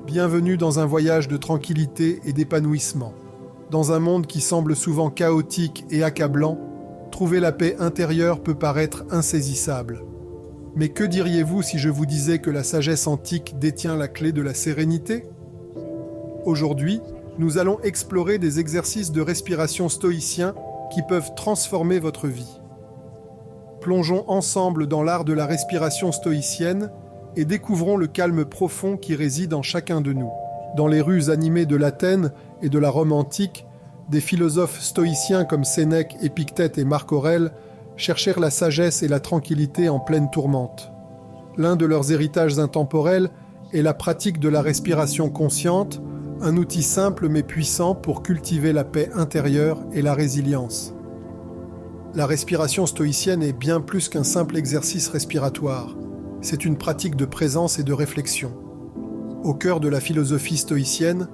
Bienvenue dans un voyage de tranquillité et d'épanouissement. Dans un monde qui semble souvent chaotique et accablant, trouver la paix intérieure peut paraître insaisissable. Mais que diriez-vous si je vous disais que la sagesse antique détient la clé de la sérénité ? Aujourd'hui, nous allons explorer des exercices de respiration stoïciens qui peuvent transformer votre vie. Plongeons ensemble dans l'art de la respiration stoïcienne et découvrons le calme profond qui réside en chacun de nous. Dans les rues animées de l'Athènes et de la Rome antique, des philosophes stoïciens comme Sénèque, Épictète et Marc Aurèle cherchèrent la sagesse et la tranquillité en pleine tourmente. L'un de leurs héritages intemporels est la pratique de la respiration consciente, un outil simple mais puissant pour cultiver la paix intérieure et la résilience. La respiration stoïcienne est bien plus qu'un simple exercice respiratoire. C'est une pratique de présence et de réflexion. Au cœur de la philosophie stoïcienne,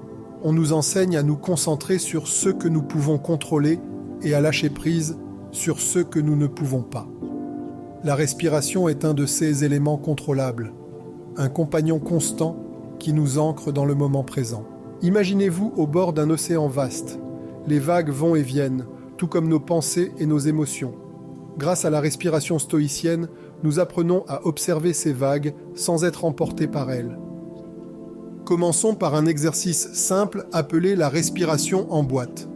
on nous enseigne à nous concentrer sur ce que nous pouvons contrôler et à lâcher prise sur ce que nous ne pouvons pas. La respiration est un de ces éléments contrôlables, un compagnon constant qui nous ancre dans le moment présent. Imaginez-vous au bord d'un océan vaste. Les vagues vont et viennent, tout comme nos pensées et nos émotions. Grâce à la respiration stoïcienne, nous apprenons à observer ces vagues sans être emportés par elles. Commençons par un exercice simple appelé la respiration en boîte,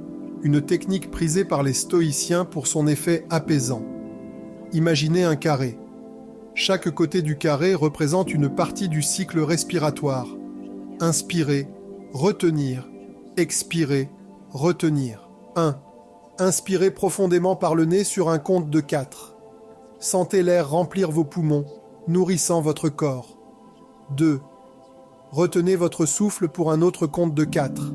une technique prisée par les stoïciens pour son effet apaisant. Imaginez un carré. Chaque côté du carré représente une partie du cycle respiratoire. Inspirer, retenir, expirer, retenir. 1. Inspirez profondément par le nez sur un compte de 4. Sentez l'air remplir vos poumons, nourrissant votre corps. 2. Retenez votre souffle pour un autre compte de 4.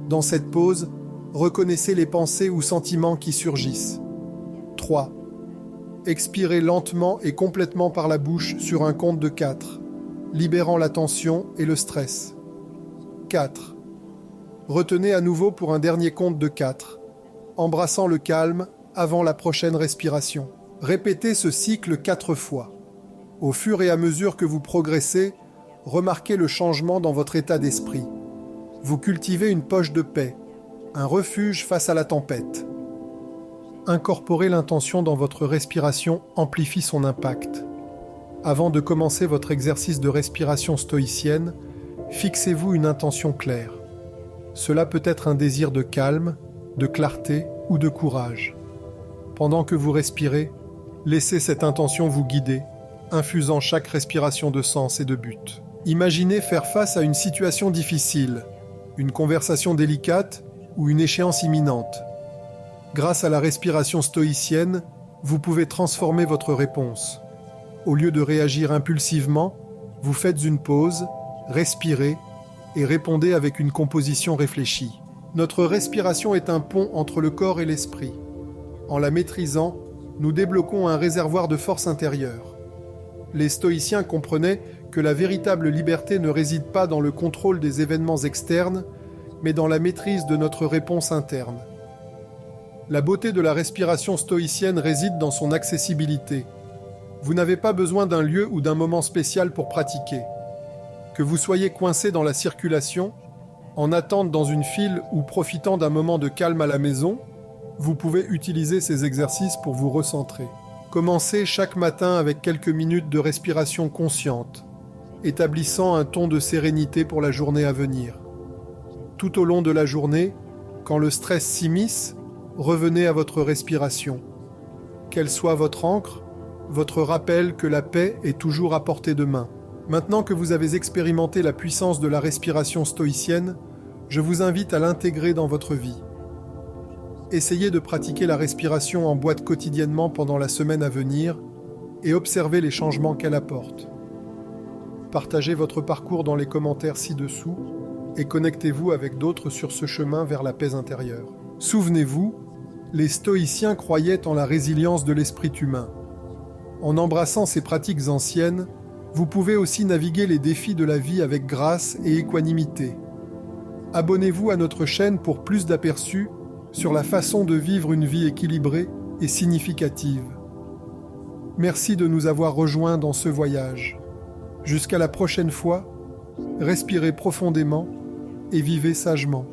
Dans cette pause, reconnaissez les pensées ou sentiments qui surgissent. 3. Expirez lentement et complètement par la bouche sur un compte de 4, libérant la tension et le stress. 4. Retenez à nouveau pour un dernier compte de 4, embrassant le calme avant la prochaine respiration. Répétez ce cycle 4 fois. Au fur et à mesure que vous progressez, remarquez le changement dans votre état d'esprit. Vous cultivez une poche de paix, un refuge face à la tempête. Incorporer l'intention dans votre respiration amplifie son impact. Avant de commencer votre exercice de respiration stoïcienne, fixez-vous une intention claire. Cela peut être un désir de calme, de clarté ou de courage. Pendant que vous respirez, laissez cette intention vous guider, infusant chaque respiration de sens et de but. Imaginez faire face à une situation difficile, une conversation délicate ou une échéance imminente. Grâce à la respiration stoïcienne, vous pouvez transformer votre réponse. Au lieu de réagir impulsivement, vous faites une pause, respirez et répondez avec une composition réfléchie. Notre respiration est un pont entre le corps et l'esprit. En la maîtrisant, nous débloquons un réservoir de force intérieure. Les stoïciens comprenaient que la véritable liberté ne réside pas dans le contrôle des événements externes, mais dans la maîtrise de notre réponse interne. La beauté de la respiration stoïcienne réside dans son accessibilité. Vous n'avez pas besoin d'un lieu ou d'un moment spécial pour pratiquer. Que vous soyez coincé dans la circulation, en attente dans une file ou profitant d'un moment de calme à la maison, vous pouvez utiliser ces exercices pour vous recentrer. Commencez chaque matin avec quelques minutes de respiration consciente, établissant un ton de sérénité pour la journée à venir. Tout au long de la journée, quand le stress s'immisce, revenez à votre respiration. Qu'elle soit votre ancre, votre rappel que la paix est toujours à portée de main. Maintenant que vous avez expérimenté la puissance de la respiration stoïcienne, je vous invite à l'intégrer dans votre vie. Essayez de pratiquer la respiration en boîte quotidiennement pendant la semaine à venir et observez les changements qu'elle apporte. Partagez votre parcours dans les commentaires ci-dessous et connectez-vous avec d'autres sur ce chemin vers la paix intérieure. Souvenez-vous, les stoïciens croyaient en la résilience de l'esprit humain. En embrassant ces pratiques anciennes, vous pouvez aussi naviguer les défis de la vie avec grâce et équanimité. Abonnez-vous à notre chaîne pour plus d'aperçus sur la façon de vivre une vie équilibrée et significative. Merci de nous avoir rejoints dans ce voyage. Jusqu'à la prochaine fois, Respirez profondément et vivez sagement.